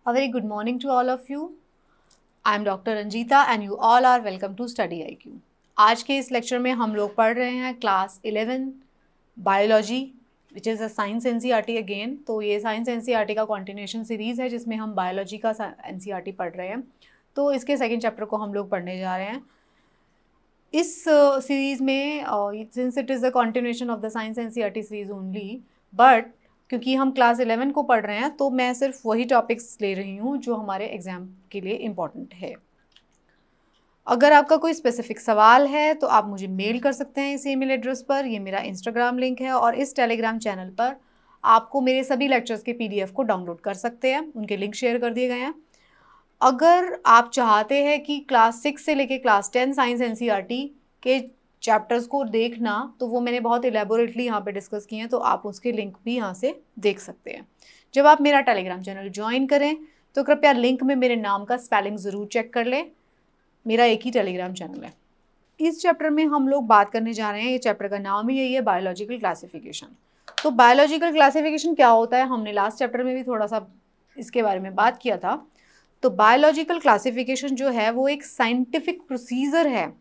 A very good morning to all of you. I am Dr. Ranjita and you all are welcome to Study IQ. आज के इस lecture में हम लोग पढ़ रहे हैं class 11 biology which is a science NCERT again. तो ये साइंस एनसीईआरटी का कॉन्टिन्यूशन सीरीज़ है जिसमें हम बायोलॉजी का एनसीईआरटी पढ़ रहे हैं। तो इसके सेकेंड चैप्टर को हम लोग पढ़ने जा रहे हैं। इस सीरीज़ में since it is the continuation of the science NCERT series only, but क्योंकि हम क्लास 11 को पढ़ रहे हैं तो मैं सिर्फ वही टॉपिक्स ले रही हूँ जो हमारे एग्ज़ाम के लिए इम्पॉर्टेंट है। अगर आपका कोई स्पेसिफिक सवाल है तो आप मुझे मेल कर सकते हैं इस ईमेल एड्रेस पर। ये मेरा इंस्टाग्राम लिंक है और इस टेलीग्राम चैनल पर आपको मेरे सभी लेक्चर्स के PDF को डाउनलोड कर सकते हैं, उनके लिंक शेयर कर दिए गए हैं। अगर आप चाहते हैं कि क्लास 6 से लेके क्लास 10 साइंस एनसीईआरटी के चैप्टर्स को देखना, तो वो मैंने बहुत इलेबोरेटली यहाँ पे डिस्कस किए हैं, तो आप उसके लिंक भी यहाँ से देख सकते हैं। जब आप मेरा टेलीग्राम चैनल ज्वाइन करें तो कृपया लिंक में मेरे नाम का स्पेलिंग ज़रूर चेक कर लें। मेरा एक ही टेलीग्राम चैनल है। इस चैप्टर में हम लोग बात करने जा रहे हैं, ये चैप्टर का नाम ही यही है, बायोलॉजिकल क्लासिफिकेशन। तो बायोलॉजिकल क्लासिफिकेशन क्या होता है, हमने लास्ट चैप्टर में भी थोड़ा सा इसके बारे में बात किया था। तो बायोलॉजिकल क्लासिफिकेशन जो है वो एक साइंटिफिक प्रोसीजर है।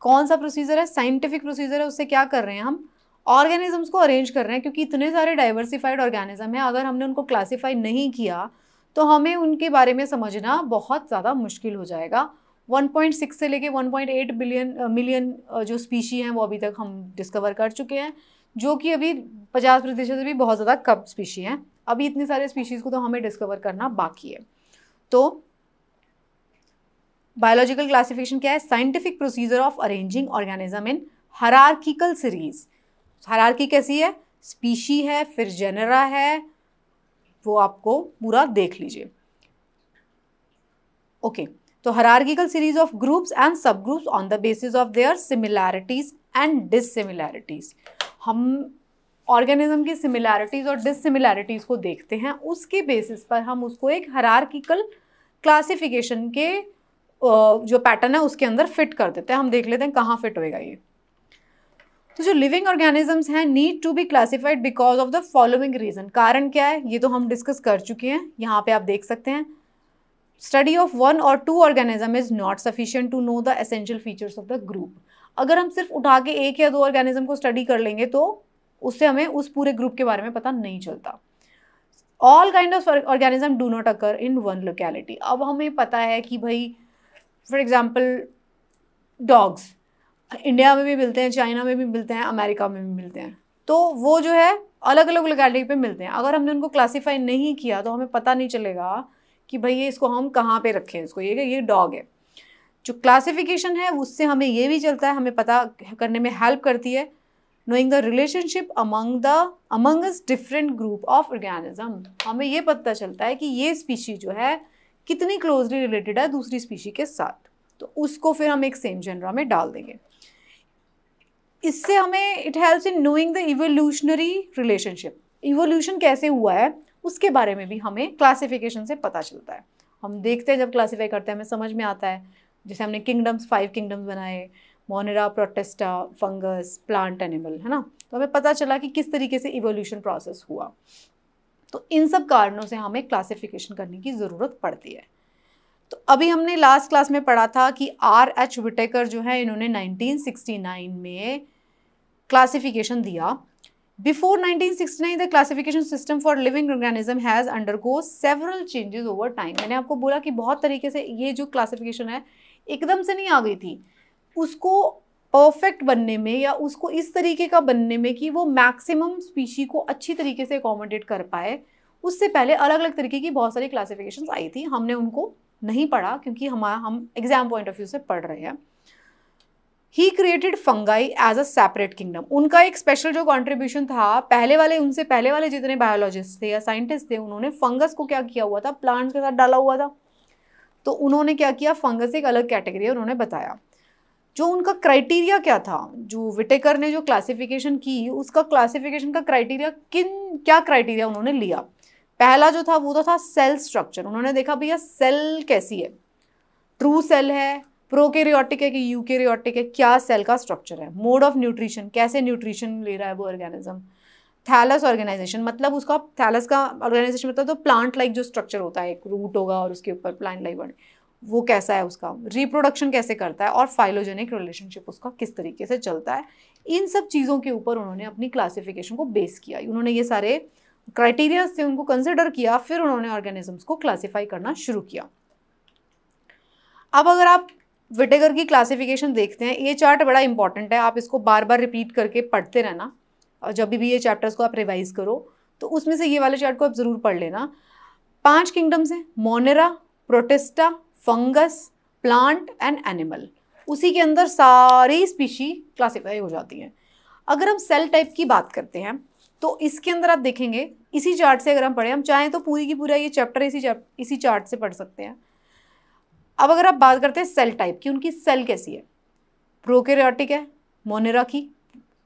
कौन सा प्रोसीजर है? साइंटिफिक प्रोसीजर है। उससे क्या कर रहे हैं हम? ऑर्गेनिजम्स को अरेंज कर रहे हैं, क्योंकि इतने सारे डाइवर्सिफाइड ऑर्गेनिज्म हैं। अगर हमने उनको क्लासीफाई नहीं किया तो हमें उनके बारे में समझना बहुत ज़्यादा मुश्किल हो जाएगा। 1.6 से लेके 1.8 मिलियन जो स्पीशी हैं वो अभी तक हम डिस्कवर कर चुके हैं, जो कि अभी 50% से भी बहुत ज़्यादा कम स्पीशी हैं। अभी इतने सारे स्पीशीज़ को तो हमें डिस्कवर करना बाकी है। तो बायोलॉजिकल क्लासिफिकेशन क्या है? Scientific procedure of arranging organism in hierarchical series. Hierarchy कैसी है? स्पीशी है, फिर जेनरा है, वो आपको पूरा देख लीजिए। ओके, तो hierarchical series of groups and subgroups on the basis of their similarities and dissimilarities. हम ऑर्गेनिज्म की सिमिलैरिटीज और डिससिमिलैरिटीज को देखते हैं, उसके बेसिस पर हम उसको एक हायरार्किकल क्लासिफिकेशन के जो पैटर्न है उसके अंदर फिट कर देते हैं। हम देख लेते हैं कहाँ फिट होएगा ये। तो जो लिविंग ऑर्गेनिजम्स हैं need to be classified because of the following reason. कारण क्या है ये तो हम डिस्कस कर चुके हैं, यहाँ पे आप देख सकते हैं। Study of 1 or 2 organism is not sufficient to know the essential features of the group. अगर हम सिर्फ उठा के 1 या 2 ऑर्गेनिज्म को स्टडी कर लेंगे तो उससे हमें उस पूरे ग्रुप के बारे में पता नहीं चलता। All kind of organism do not occur in one locality. अब हमें पता है कि भाई फॉर एग्जाम्पल डॉग्स इंडिया में भी मिलते हैं, चाइना में भी मिलते हैं, अमेरिका में भी मिलते हैं। तो वो जो है अलग अलग लोकेलिटी पे मिलते हैं। अगर हमने उनको क्लासीफाई नहीं किया तो हमें पता नहीं चलेगा कि भाई ये इसको हम कहाँ पे रखें, इसको ये डॉग है। जो क्लासिफिकेशन है उससे हमें ये भी चलता है, हमें पता करने में हेल्प करती है। Knowing the relationship among different group of organism. हमें ये पता चलता है कि ये स्पीशी जो है कितनी क्लोजली रिलेटेड है दूसरी स्पीशी के साथ, तो उसको फिर हम एक सेम जेनरा में डाल देंगे। इससे हमें it helps in knowing the evolutionary relationship. Evolution कैसे हुआ है उसके बारे में भी हमें क्लासिफिकेशन से पता चलता है। हम देखते हैं जब क्लासीफाई करते हैं हमें समझ में आता है। जैसे हमने किंगडम्स 5 किंगडम्स बनाए, Monera, Protista, fungus, plant, animal, है ना। तो हमें पता चला कि किस तरीके से इवोल्यूशन प्रोसेस हुआ। तो इन सब कारणों से हमें क्लासिफिकेशन करने की ज़रूरत पड़ती है। तो अभी हमने लास्ट क्लास में पढ़ा था कि R.H. विटेकर जो है इन्होंने 1969 में क्लासिफिकेशन दिया। Before 1969 the classification system for living organism has undergo several changes over time. मैंने आपको बोला कि बहुत तरीके से ये जो क्लासिफिकेशन है एकदम से नहीं आ गई थी। उसको परफेक्ट बनने में या उसको इस तरीके का बनने में कि वो मैक्सिमम स्पीशी को अच्छी तरीके से अकोमोडेट कर पाए, उससे पहले अलग अलग तरीके की बहुत सारी क्लासिफिकेशंस आई थी। हमने उनको नहीं पढ़ा क्योंकि हम एग्जाम पॉइंट ऑफ व्यू से पढ़ रहे हैं। He created fungi as a separate kingdom. उनका एक स्पेशल जो कॉन्ट्रीब्यूशन था, उनसे पहले वाले जितने बायोलॉजिस्ट थे या साइंटिस्ट थे, उन्होंने फंगस को क्या किया हुआ था, प्लांट्स के साथ डाला हुआ था। तो उन्होंने क्या किया, फंगस एक अलग कैटेगरी उन्होंने बताया। जो उनका क्राइटेरिया क्या था, जो विटेकर ने जो क्लासिफिकेशन की, उसका क्लासिफिकेशन का क्राइटेरिया क्या क्राइटेरिया उन्होंने लिया। पहला जो था वो तो था सेल स्ट्रक्चर। उन्होंने देखा भैया सेल कैसी है, ट्रू सेल है, प्रोकैरियोटिक है कि यूकैरियोटिक है, क्या सेल का स्ट्रक्चर है। मोड ऑफ न्यूट्रिशन, कैसे न्यूट्रिशन ले रहा है वो ऑर्गेनिज्म। थैलस ऑर्गेनाइजेशन, मतलब उसका थैलस का ऑर्गेनाइजेशन मतलब तो प्लांट लाइक जो स्ट्रक्चर होता है, एक रूट होगा और उसके ऊपर प्लांट लाइक बने, वो कैसा है, उसका रिप्रोडक्शन कैसे करता है, और फाइलोजेनिक रिलेशनशिप उसका किस तरीके से चलता है, इन सब चीज़ों के ऊपर उन्होंने अपनी क्लासिफिकेशन को बेस किया। उन्होंने ये सारे क्राइटेरिया से उनको कंसिडर किया, फिर उन्होंने ऑर्गेनिजम्स को क्लासीफाई करना शुरू किया। अब अगर आप विटेकर की क्लासिफिकेशन देखते हैं, ये चार्ट बड़ा इंपॉर्टेंट है, आप इसको बार बार रिपीट करके पढ़ते रहना, और जब भी ये चैप्टर्स को आप रिवाइज करो तो उसमें से ये वाले चार्ट को आप ज़रूर पढ़ लेना। 5 किंगडम्स हैं, Monera, protista, fungus, plant and animal, उसी के अंदर सारी स्पीशी क्लासीफाई हो जाती हैं। अगर हम सेल टाइप की बात करते हैं तो इसके अंदर आप देखेंगे, इसी चार्ट से अगर हम पढ़ें, हम चाहें तो पूरी की पूरा ये चैप्टर इसी चार्ट से पढ़ सकते हैं। अब अगर आप बात करते हैं सेल टाइप की, उनकी सेल कैसी है, प्रोकैरियोटिक है मोनेरा की,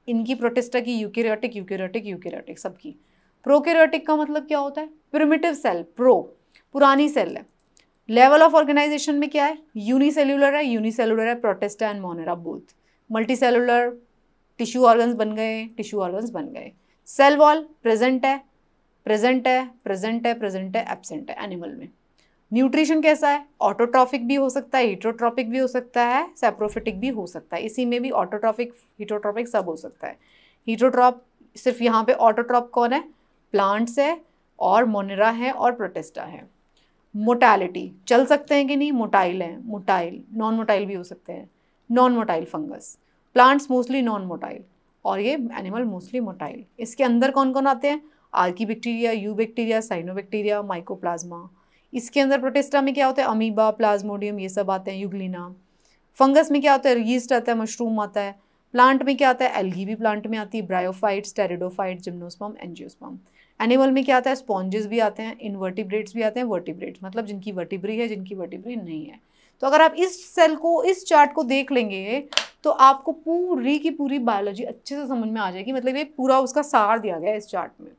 इनकी प्रोटिस्टा की यूकैरियोटिक, यूकैरियोटिक यूकैरियोटिक सबकी। प्रोकैरियोटिक का मतलब क्या होता है, प्रिमिटिव सेल, पुरानी सेल है। लेवल ऑफ ऑर्गेनाइजेशन में क्या है, यूनिसेल्यूलर है protista and Monera both. Multicellular, tissue organs बन गए। सेल वॉल प्रेजेंट है, एब्सेंट है एनिमल में। न्यूट्रिशन कैसा है, ऑटोट्रॉफिक भी हो सकता है, हीटरोट्रॉपिक भी हो सकता है, सैप्रोफिटिक भी हो सकता है। इसी में भी ऑटोट्रॉफिक, हीटरोट्रॉपिक सब हो सकता है। हीटरोट्रॉप सिर्फ यहाँ पे ऑटोट्रॉप कौन है, प्लांट्स है और मोनेरा है और प्रोटिस्टा है। मोटालिटी, चल सकते हैं कि नहीं, मोटाइल है, मोटाइल, नॉन मोटाइल भी हो सकते हैं, non motile fungus. Plants mostly non motile और ये एनिमल मोस्टली मोटाइल। इसके अंदर कौन कौन आते हैं, आर्कीबैक्टीरिया, यूबैक्टीरिया, साइनोबैक्टीरिया, माइकोप्लाज्मा। इसके अंदर प्रोटिस्टा में क्या होता है, अमीबा, प्लाज्मोडियम, ये सब आते हैं, यूग्लिना। फंगस में क्या होता है, यीस्ट आता है, मशरूम आता है। प्लांट में क्या आता है, एल्गी भी प्लांट में आती है, bryophytes, pteridophytes, gymnosperm, angiosperm. Animal में क्या आता है, स्पॉन्जेस भी आते हैं, इनवर्टिब्रेट्स भी आते हैं, वर्टिब्रेट्स मतलब जिनकी वर्टिब्री है, जिनकी वर्टिब्री नहीं है। तो अगर आप इस सेल को, इस चार्ट को देख लेंगे तो आपको पूरी की पूरी बायोलॉजी अच्छे से समझ में आ जाएगी। मतलब ये पूरा उसका सार दिया गया है इस चार्ट में।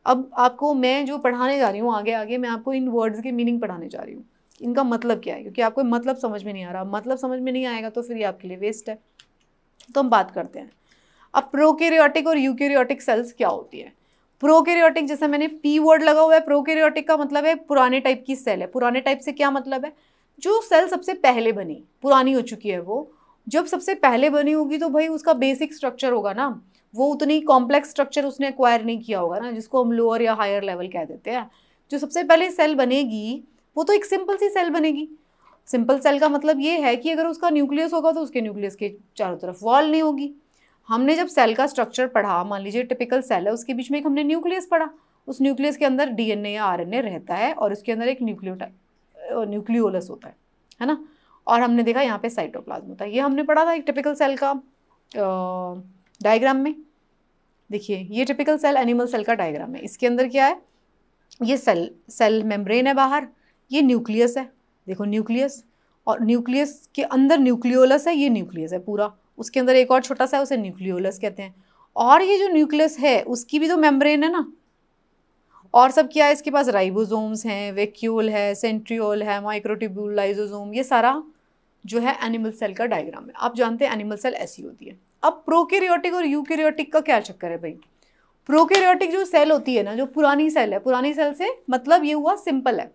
अब आपको मैं जो पढ़ाने जा रही हूँ आगे मैं आपको इन वर्ड्स के मीनिंग पढ़ाने जा रही हूँ, इनका मतलब क्या है, क्योंकि आपको मतलब समझ में नहीं आ रहा। मतलब समझ में नहीं आएगा तो फिर ये आपके लिए वेस्ट है। तो हम बात करते हैं अब प्रोकैरियोटिक और यूकैरियोटिक सेल्स क्या होती है। प्रोकैरियोटिक, जैसे मैंने पी वर्ड लगा हुआ है, प्रोकैरियोटिक का मतलब है पुराने टाइप की सेल है। पुराने टाइप से क्या मतलब है, जो सेल सबसे पहले बनी, पुरानी हो चुकी है वो। जब सबसे पहले बनी होगी तो भाई उसका बेसिक स्ट्रक्चर होगा ना, वो उतनी कॉम्प्लेक्स स्ट्रक्चर उसने एक्वायर नहीं किया होगा ना, जिसको हम लोअर या हायर लेवल कह देते हैं। जो सबसे पहले सेल बनेगी वो तो एक सिंपल सी सेल बनेगी। सिंपल सेल का मतलब ये है कि अगर उसका न्यूक्लियस होगा तो उसके न्यूक्लियस के चारों तरफ वॉल नहीं होगी। हमने जब सेल का स्ट्रक्चर पढ़ा, मान लीजिए टिपिकल सेल है, उसके बीच में एक हमने न्यूक्लियस पढ़ा, उस न्यूक्लियस के अंदर डीएनए या आरएनए रहता है और उसके अंदर एक न्यूक्लियोलस होता है ना। और हमने देखा यहाँ पे साइटोप्लाज्म होता है। ये हमने पढ़ा था एक टिपिकल सेल का डायग्राम में। देखिए ये टिपिकल सेल एनिमल सेल का डायग्राम है। इसके अंदर क्या है, ये सेल मेम्ब्रेन है बाहर, ये न्यूक्लियस है, देखो न्यूक्लियस, और न्यूक्लियस के अंदर न्यूक्लियोलस है, ये न्यूक्लियस है पूरा। उसके अंदर एक और छोटा सा है, उसे न्यूक्लियोलस कहते हैं। और ये जो न्यूक्लियस है उसकी भी तो मेम्ब्रेन है ना। और सब क्या है इसके पास, राइबोसोम्स हैं, वैक्यूल है, सेंट्रियोल है, माइक्रोट्यूब्यूल, लाइसोसोम, ये सारा जो है एनिमल सेल का डायग्राम है। आप जानते हैं एनिमल सेल ऐसी होती है। अब प्रोकैरियोटिक और यूकैरियोटिक का क्या चक्कर है भाई। प्रोकैरियोटिक जो सेल होती है ना, जो पुरानी सेल है, पुरानी सेल से मतलब ये हुआ सिंपल है,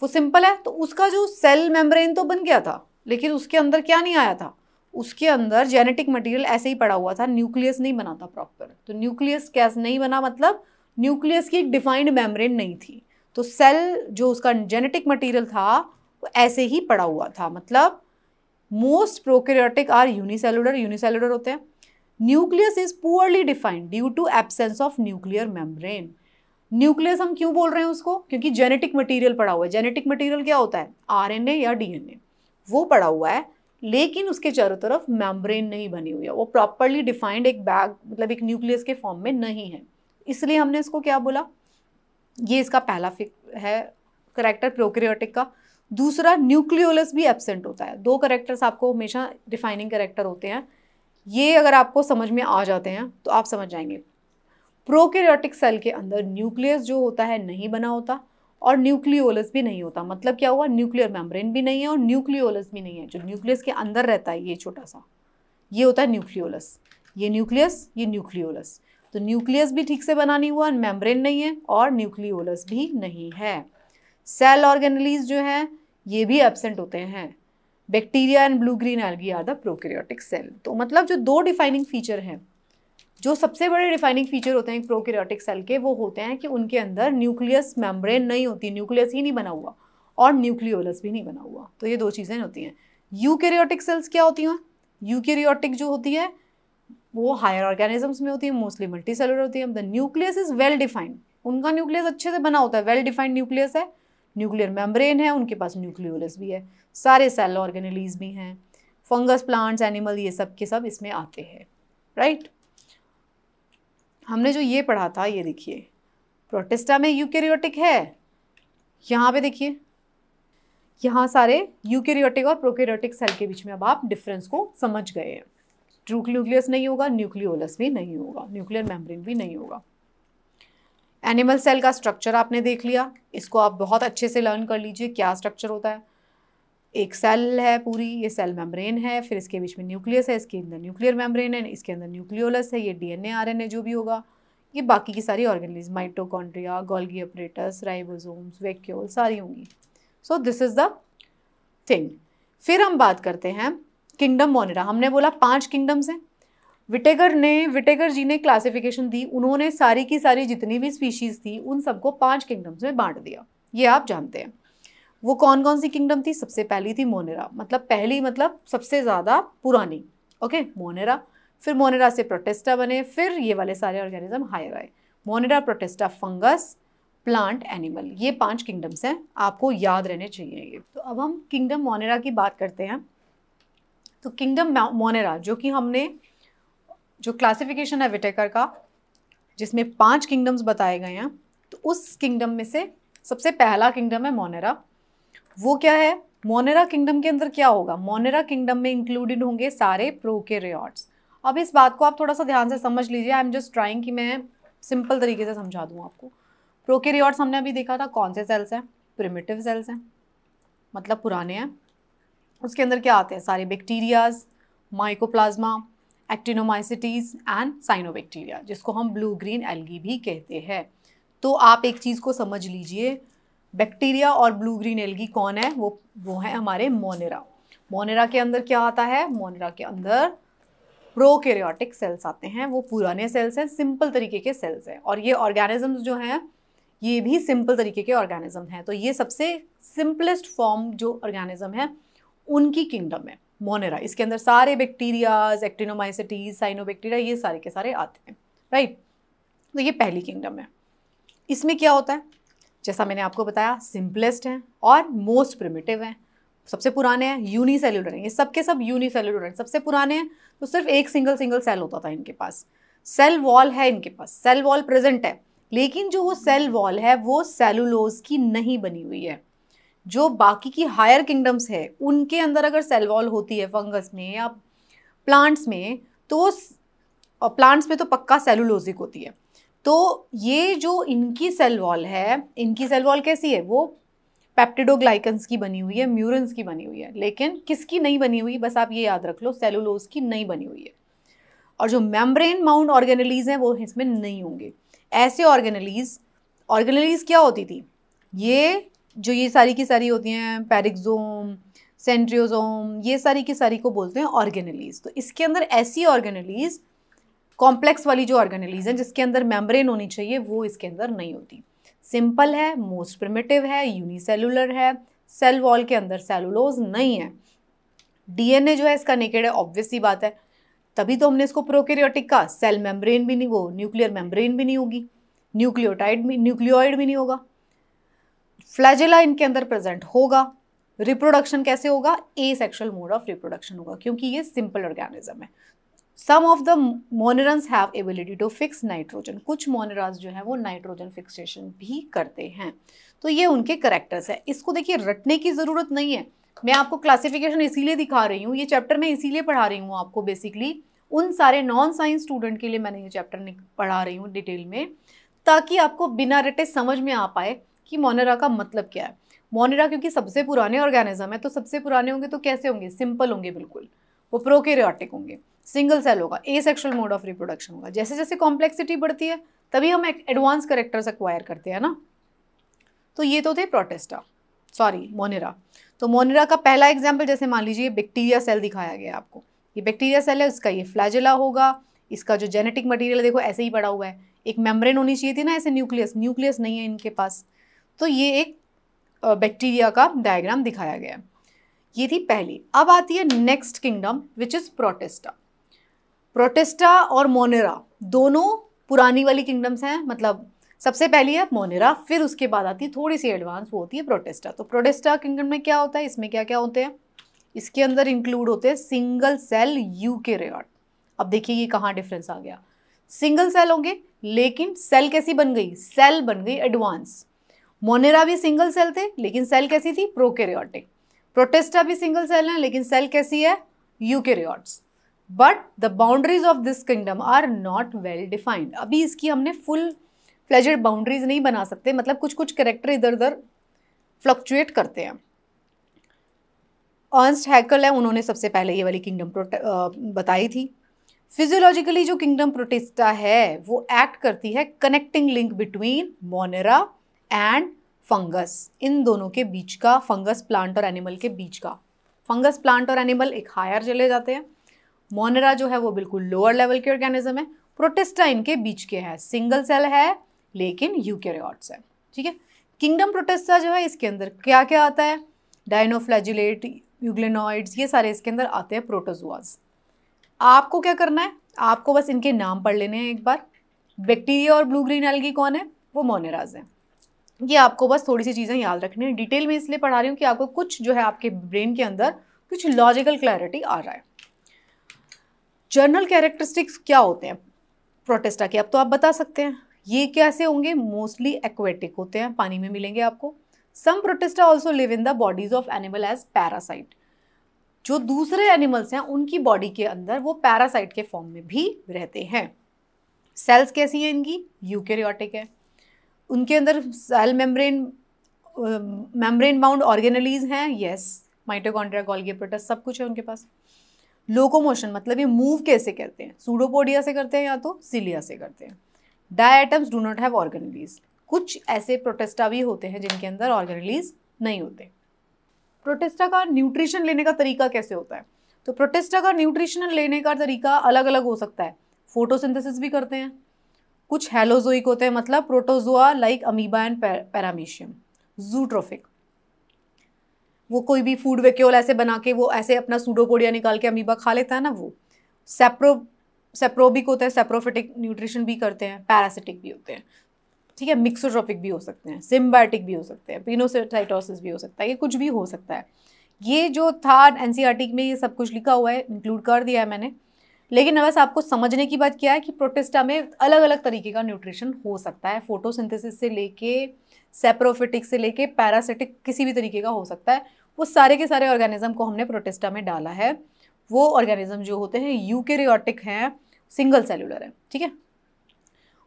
वो सिंपल है तो उसका जो सेल मेम्ब्रेन तो बन गया था, लेकिन उसके अंदर क्या नहीं आया था, उसके अंदर जेनेटिक मटेरियल ऐसे ही पड़ा हुआ था, न्यूक्लियस नहीं बना था प्रॉपर। तो न्यूक्लियस कैसे नहीं बना, मतलब न्यूक्लियस की एक डिफाइंड मेम्ब्रेन नहीं थी, तो सेल जो उसका जेनेटिक मटेरियल था वो ऐसे ही पड़ा हुआ था। मतलब मोस्ट प्रोकैरियोटिक आर यूनिसेलुलर होते हैं। Nucleus is poorly defined due to absence of nuclear membrane. Nucleus हम क्यों बोल रहे हैं उसको, क्योंकि जेनेटिक मटेरियल पड़ा हुआ है। जेनेटिक मटेरियल क्या होता है, आरएनए या डीएनए, वो पड़ा हुआ है, लेकिन उसके चारों तरफ मेम्ब्रेन नहीं बनी हुई है, वो प्रॉपरली डिफाइंड एक बैग, मतलब एक न्यूक्लियस के फॉर्म में नहीं है, इसलिए हमने इसको क्या बोला। ये इसका पहला है करेक्टर प्रोकैरियोटिक का। दूसरा, न्यूक्लियोलस भी एब्सेंट होता है। 2 करेक्टर्स आपको हमेशा डिफाइनिंग करेक्टर होते हैं, ये अगर आपको समझ में आ जाते हैं तो आप समझ जाएंगे। प्रोकैरियोटिक सेल के अंदर न्यूक्लियस जो होता है नहीं बना होता और न्यूक्लियोलस भी नहीं होता। मतलब क्या हुआ, न्यूक्लियर मेम्ब्रेन भी नहीं है और न्यूक्लियोलस भी नहीं है। जो न्यूक्लियस के अंदर रहता है ये छोटा सा, ये होता है न्यूक्लियोलस। ये न्यूक्लियस, ये न्यूक्लियोलस। तो न्यूक्लियस भी ठीक से बना नहीं हुआ, मेम्ब्रेन नहीं है और न्यूक्लियोलस भी नहीं है। सेल ऑर्गेनेलीज जो हैं ये भी एब्सेंट होते हैं। Bacteria and blue green algae are the prokaryotic cell. तो मतलब जो दो डिफाइनिंग फीचर हैं, जो सबसे बड़े डिफाइनिंग फीचर होते हैं प्रोकैरियोटिक सेल के, वो होते हैं कि उनके अंदर न्यूक्लियस मेम्ब्रेन नहीं होती, न्यूक्लियस ही नहीं बना हुआ और न्यूक्लियोलस भी नहीं बना हुआ। तो ये दो चीज़ें होती हैं। यूकैरियोटिक सेल्स क्या होती हैं? यूकैरियोटिक जो होती है वो हायर ऑर्गेनिजम्स में होती है, मोस्टली मल्टी सेलुलर होती है। The nucleus is well defined, उनका न्यूक्लियस अच्छे से बना होता है, वेल डिफाइंड न्यूक्लियस है, न्यूक्लियर मेम्ब्रेन है, उनके पास न्यूक्लियोलस भी है, सारे सेल ऑर्गेनेलीज भी हैं, फंगस, प्लांट्स, एनिमल, ये सब के सब इसमें आते हैं, राइट। हमने जो ये पढ़ा था, ये देखिए प्रोटिस्टा में यूकैरियोटिक है, यहाँ पे देखिए यहाँ सारे यूकैरियोटिक और प्रोकैरियोटिक सेल के बीच में अब आप डिफरेंस को समझ गए हैं। ट्रू न्यूक्लियस नहीं होगा, न्यूक्लियोलस भी नहीं होगा, न्यूक्लियर मेम्ब्रेन भी नहीं होगा। एनिमल सेल का स्ट्रक्चर आपने देख लिया, इसको आप बहुत अच्छे से लर्न कर लीजिए क्या स्ट्रक्चर होता है। एक सेल है पूरी, ये सेल मेम्ब्रेन है, फिर इसके बीच में न्यूक्लियस है, इसके अंदर न्यूक्लियर मेम्ब्रेन है, इसके अंदर न्यूक्लियोलस है, ये डीएनए आरएनए जो भी होगा, ये बाकी की सारी organelles, mitochondria, Golgi apparatus, ribosomes, vacuole सारी होंगी। So this is the thing. फिर हम बात करते हैं किंगडम मोनेरा। हमने बोला 5 किंगडम्स हैं। विटेकर जी ने क्लासिफिकेशन दी, उन्होंने सारी की सारी जितनी भी स्पीशीज थी उन सबको 5 किंगडम्स में बांट दिया, ये आप जानते हैं। वो कौन कौन सी किंगडम थी? सबसे पहली थी मोनेरा, मतलब पहली मतलब सबसे ज़्यादा पुरानी, ओके, मोनेरा। फिर मोनेरा से प्रोटिस्टा बने, फिर ये वाले सारे ऑर्गेनिज्म हायर आए, Monera, protista, fungus, plant, animal, ये 5 किंगडम्स हैं, आपको याद रहने चाहिए ये। तो अब हम किंगडम मोनेरा की बात करते हैं। तो किंगडम मोनेरा जो कि हमने, जो क्लासिफिकेशन है विटेकर का, जिसमें 5 किंगडम्स बताए गए हैं, तो उस किंगडम में से सबसे पहला किंगडम है मोनेरा। वो क्या है? मोनेरा किंगडम के अंदर क्या होगा? मोनेरा किंगडम में इंक्लूडेड होंगे सारे प्रोकैरियोट्स। अब इस बात को आप थोड़ा सा ध्यान से समझ लीजिए, आई एम जस्ट ट्राइंग कि मैं सिंपल तरीके से समझा दूँ आपको। प्रोकैरियोट्स हमने अभी देखा था कौन से सेल्स हैं? प्रिमिटिव सेल्स हैं, मतलब पुराने हैं। उसके अंदर क्या आते हैं? सारे bacterias, mycoplasma, actinomycetes and cyanobacteria, जिसको हम ब्लू ग्रीन एल्गी भी कहते हैं। तो आप एक चीज़ को समझ लीजिए, बैक्टीरिया और ब्लू ग्रीन एल्गी कौन है? वो है हमारे मोनेरा। मोनेरा के अंदर क्या आता है? मोनेरा के अंदर प्रोकैरियोटिक सेल्स आते हैं, वो पुराने सेल्स हैं, सिंपल तरीके के सेल्स हैं, और ये ऑर्गेनिजम्स जो हैं ये भी सिंपल तरीके के ऑर्गेनिज्म हैं। तो ये सबसे सिंपलेस्ट फॉर्म जो ऑर्गेनिज्म है उनकी किंगडम है मोनेरा। इसके अंदर सारे बैक्टीरियाज, एक्टिनोमाइसिटीज, साइनोबैक्टीरिया, ये सारे के सारे आते हैं, राइट। तो ये पहली किंगडम है। इसमें क्या होता है? जैसा मैंने आपको बताया, सिंपलेस्ट हैं और मोस्ट प्रिमिटिव हैं, सबसे पुराने हैं, यूनिसेल्युलर हैं, ये सब के सब यूनिसेल्युलर हैं, सबसे पुराने हैं। तो सिर्फ एक सिंगल सेल होता था इनके पास। सेल वॉल है इनके पास, सेल वॉल प्रेजेंट है, लेकिन जो वो सेल वॉल है वो सेलुलोज की नहीं बनी हुई है। जो बाकी की हायर किंगडम्स है उनके अंदर अगर सेल वॉल होती है, फंगस में या प्लांट्स में, तो प्लांट्स में तो पक्का सेलुलोजिक होती है। तो ये जो इनकी सेल वॉल है, इनकी सेल वॉल कैसी है? वो पेप्टिडोग्लाइकन्स की बनी हुई है, म्यूरेंस की बनी हुई है, लेकिन किसकी नहीं बनी हुई? बस आप ये याद रख लो, सेलुलोज की नहीं बनी हुई है। और जो मेम्ब्रेन माउंट ऑर्गेनेलीज हैं वो इसमें नहीं होंगे। ऐसे ऑर्गेनेलीज क्या होती थी? ये सारी की सारी होती हैं, पेरिक्सोम, सेंट्रियोसोम, ये सारी की सारी को बोलते हैं ऑर्गेनेलीज। तो इसके अंदर ऐसी ऑर्गेनेलीज, कॉम्प्लेक्स वाली जो ऑर्गेनेलीज हैं जिसके अंदर मेम्ब्रेन होनी चाहिए, वो इसके अंदर नहीं होती। सिंपल है, मोस्ट प्रिमिटिव है, यूनिसेलुलर है, सेल वॉल के अंदर सेलुलोज नहीं है। डीएनए जो है इसका नेकेड है, ऑब्वियस सी बात है, तभी तो हमने इसको प्रोकैरियोटिक का। सेल मेम्ब्रेन भी नहीं, वो न्यूक्लियर मेम्ब्रेन भी नहीं होगी, न्यूक्लियोइड भी नहीं होगा। फ्लैजेला इनके अंदर प्रेजेंट होगा। रिप्रोडक्शन कैसे होगा? एसेक्सुअल मोड ऑफ रिप्रोडक्शन होगा, क्योंकि ये सिंपल ऑर्गेनिज्म है। Some of the monerans have ability to fix nitrogen, कुछ मोनेरास जो है वो नाइट्रोजन फिक्सेशन भी करते हैं। तो ये उनके करेक्टर्स है। इसको देखिए, रटने की ज़रूरत नहीं है, मैं आपको क्लासिफिकेशन इसीलिए दिखा रही हूँ, ये चैप्टर मैं इसीलिए पढ़ा रही हूँ आपको। बेसिकली उन सारे नॉन साइंस स्टूडेंट के लिए मैंने ये चैप्टर पढ़ा रही हूँ डिटेल में, ताकि आपको बिना रटे समझ में आ पाए कि मोनेरा का मतलब क्या है। मोनेरा क्योंकि सबसे पुराने ऑर्गेनिज्म है, तो सबसे पुराने होंगे तो कैसे होंगे? सिंपल होंगे बिल्कुल, वो प्रोकैरियोटिक होंगे, सिंगल सेल होगा, एसेक्सुअल मोड ऑफ रिप्रोडक्शन होगा। जैसे जैसे कॉम्प्लेक्सिटी बढ़ती है तभी हम एडवांस कैरेक्टर्स एक्वायर करते हैं ना। तो ये तो थे प्रोटिस्टा, सॉरी मोनेरा। तो मोनेरा का पहला एग्जाम्पल जैसे मान लीजिए बैक्टीरिया सेल दिखाया गया आपको, ये बैक्टीरिया सेल है, उसका ये फ्लैजेला होगा, इसका जो जेनेटिक मटेरियल देखो ऐसे ही पड़ा हुआ है, एक मेम्ब्रेन होनी चाहिए थी ना ऐसे, न्यूक्लियस नहीं है इनके पास। तो ये एक बैक्टीरिया का डायग्राम दिखाया गया, ये थी पहली। अब आती है next kingdom which is protista. Protista और मोनेरा दोनों पुरानी वाली किंगडम्स हैं, मतलब सबसे पहली है मोनेरा, फिर उसके बाद आती है थोड़ी सी एडवांस, वो होती है प्रोटिस्टा। तो प्रोटिस्टा किंगडम में क्या होता है, इसमें क्या क्या होते हैं, इसके अंदर इंक्लूड होते हैं सिंगल सेल यूकेरियोट। अब देखिए ये कहाँ डिफरेंस आ गया, सिंगल सेल होंगे लेकिन सेल कैसी बन गई, सेल बन गई एडवांस। मोनेरा भी सिंगल सेल थे लेकिन सेल कैसी थी, प्रोकैरियोटिक। प्रोटिस्टा भी सिंगल सेल है लेकिन सेल कैसी है, eukaryotes. But the boundaries of this kingdom are not well defined. अभी इसकी हमने फुल फ्लेजेड बाउंड्रीज नहीं बना सकते, मतलब कुछ कुछ कैरेक्टर इधर उधर फ्लक्चुएट करते हैं। अर्नस्ट हैकेल है, उन्होंने सबसे पहले ये वाली किंगडम बताई थी। फिजियोलॉजिकली जो किंगडम प्रोटिस्टा है वो एक्ट करती है connecting link between monera and fungus, इन दोनों के बीच का, फंगस प्लांट और एनिमल के बीच का। फंगस प्लांट और एनिमल एक हायर चले जाते हैं, मोनेरा जो है वो बिल्कुल लोअर लेवल के ऑर्गेनिज्म है, प्रोटिस्टा इनके बीच के है, सिंगल सेल है लेकिन यूकेरियोट्स है। ठीक है, किंगडम प्रोटिस्टा जो है इसके अंदर क्या क्या आता है, डायनोफ्लैजिलेट, यूग्लेनॉइड्स, ये सारे इसके अंदर आते हैं, प्रोटोजोआस। आपको क्या करना है, आपको बस इनके नाम पढ़ लेने हैं एक बार। बैक्टीरिया और ब्लू ग्रीन एल्गी कौन है, वो मोनेराज हैं। ये आपको बस थोड़ी सी चीज़ें याद रखनी है, डिटेल में इसलिए पढ़ा रही हूँ कि आपको कुछ जो है आपके ब्रेन के अंदर कुछ लॉजिकल क्लैरिटी आ रहा है। जर्नल कैरेक्टरिस्टिक्स क्या होते हैं प्रोटिस्टा के, अब तो आप बता सकते हैं। ये कैसे होंगे, मोस्टली एक्वेटिक होते हैं, पानी में मिलेंगे आपको। Some protista also live in the bodies of animal as parasite, जो दूसरे एनिमल्स हैं उनकी बॉडी के अंदर वो पैरासाइट के फॉर्म में भी रहते हैं। सेल्स कैसी हैं इनकी, यूकेरियोटिक है, उनके अंदर सेल मेम्ब्रेन बाउंड ऑर्गेनेलीज हैं, यस, माइटोकॉन्ड्रिया, गोल्गी एपिटस, सब कुछ है उनके पास। लोकोमोशन मतलब ये मूव कैसे करते हैं, सूडोपोडिया से करते हैं या तो सिलिया से करते हैं। Diatoms do not have organelles, कुछ ऐसे प्रोटिस्टा भी होते हैं जिनके अंदर ऑर्गेनेलीज नहीं होते। प्रोटिस्टा का न्यूट्रिशन लेने का तरीका कैसे होता है, तो प्रोटिस्टा का न्यूट्रिशन लेने का तरीका अलग अलग हो सकता है। फोटोसिंथेसिस भी करते हैं, कुछ हेलोजोइक होते हैं, मतलब protozoa like amoeba and paramecium. Zootrophic, वो कोई भी फूड वैक्यूल ऐसे बना के वो ऐसे अपना सूडोपोडिया निकाल के अमीबा खा लेता है ना, वो। सेप्रोबिक होता है, सेप्रोफिटिक न्यूट्रिशन भी करते हैं, पैरासिटिक भी होते हैं। ठीक है, मिक्सोट्रोपिक भी हो सकते हैं, सिम्बायोटिक भी हो सकते हैं, पिनोसाइटोसिस भी हो सकता है, ये कुछ भी हो सकता है। ये जो था एनसीईआरटी में ये सब कुछ लिखा हुआ है, इंक्लूड कर दिया है मैंने। लेकिन बस आपको समझने की बात क्या है कि प्रोटिस्टा में अलग अलग तरीके का न्यूट्रिशन हो सकता है, फोटोसिंथेसिस से लेके सेप्रोफिटिक से लेके पैरासिटिक, किसी भी तरीके का हो सकता है। वो सारे के सारे ऑर्गेनिज्म को हमने प्रोटिस्टा में डाला है। वो ऑर्गेनिज्म जो होते हैं यूकेरियोटिक हैं, सिंगल सेलुलर है। ठीक है,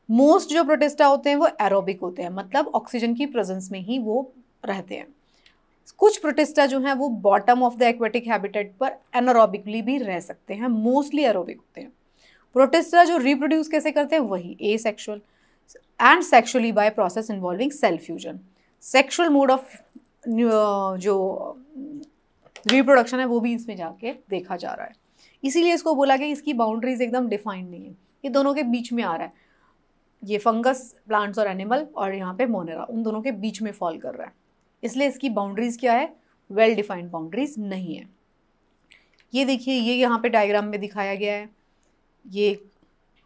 मोस्ट जो प्रोटिस्टा होते हैं वो एरोबिक होते हैं, मतलब ऑक्सीजन की प्रेजेंस में ही वो रहते हैं। कुछ प्रोटिस्टा जो हैं वो bottom of the aquatic habitat पर एनारोबिकली भी रह सकते हैं, मोस्टली एरोबिक होते हैं। प्रोटिस्टा जो रिप्रोड्यूस कैसे करते हैं, वही asexual and sexually by process involving cell fusion. Sexual mode of जो रिप्रोडक्शन है वो भी इसमें जाके देखा जा रहा है, इसीलिए इसको बोला कि इसकी बाउंड्रीज एकदम डिफाइंड नहीं है, ये दोनों के बीच में आ रहा है। ये फंगस, प्लांट्स और एनिमल, और यहाँ पे मोनेरा, उन दोनों के बीच में फॉल कर रहा है, इसलिए इसकी बाउंड्रीज क्या है, वेल डिफाइंड बाउंड्रीज नहीं है। ये देखिए, ये यहाँ पे डायग्राम में दिखाया गया है, ये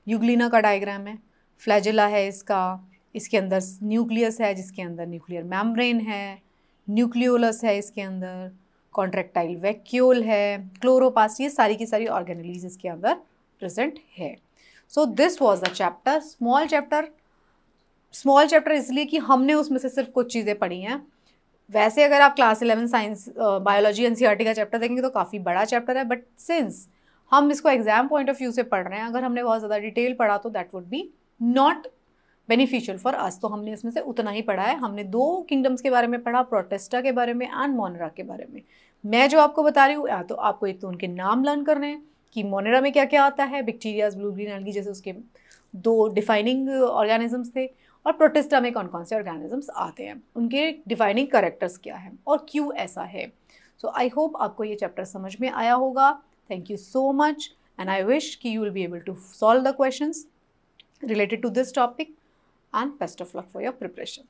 यूग्लिना का डायग्राम है, फ्लैजेला है इसका, इसके अंदर न्यूक्लियस है जिसके अंदर न्यूक्लियर मेम्ब्रेन है, न्यूक्लियोलस है इसके अंदर, कॉन्ट्रेक्टाइल वैक्यूल है, क्लोरोप्लास्ट, ये सारी की सारी ऑर्गेनेलीज इसके अंदर प्रेजेंट है। So this was the chapter, small chapter इसलिए कि हमने उसमें से सिर्फ कुछ चीज़ें पढ़ी हैं। वैसे अगर आप क्लास 11 साइंस बायोलॉजी एनसीईआरटी का चैप्टर देखेंगे तो काफ़ी बड़ा चैप्टर है, बट सिंस हम इसको एग्जाम पॉइंट ऑफ व्यू से पढ़ रहे हैं, अगर हमने बहुत ज़्यादा डिटेल पढ़ा तो that would be not beneficial for us. तो हमने इसमें से उतना ही पढ़ा है। हमने 2 किंगडम्स के बारे में पढ़ा, प्रोटिस्टा के बारे में एंड मोनेरा के बारे में। मैं जो आपको बता रही हूँ या तो आपको एक तो उनके नाम लर्न करने हैं कि मोनेरा में क्या क्या आता है, बैक्टीरियाज, ब्लू ग्रीन एल्गी जैसे उसके 2 डिफाइनिंग ऑर्गेनिजम्स थे, और प्रोटिस्टा में कौन कौन से ऑर्गेनिजम्स आते हैं, उनके डिफाइनिंग कैरेक्टर्स क्या हैं और क्यों ऐसा है। सो आई होप आपको ये चैप्टर समझ में आया होगा। Thank you so much and I wish कि you will be able to solve the questions related to this topic, and best of luck for your preparation.